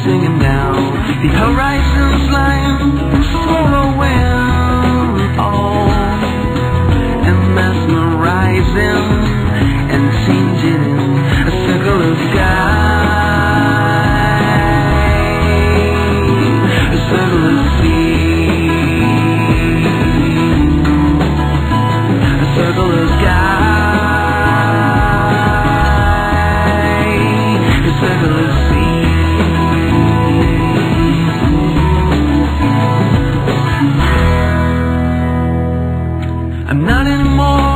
singing down the horizon's line for a wind, oh, and mesmerizing and changing a circle of sky, a circle of sea, a circle of sky, a circle of sea. I'm not anymore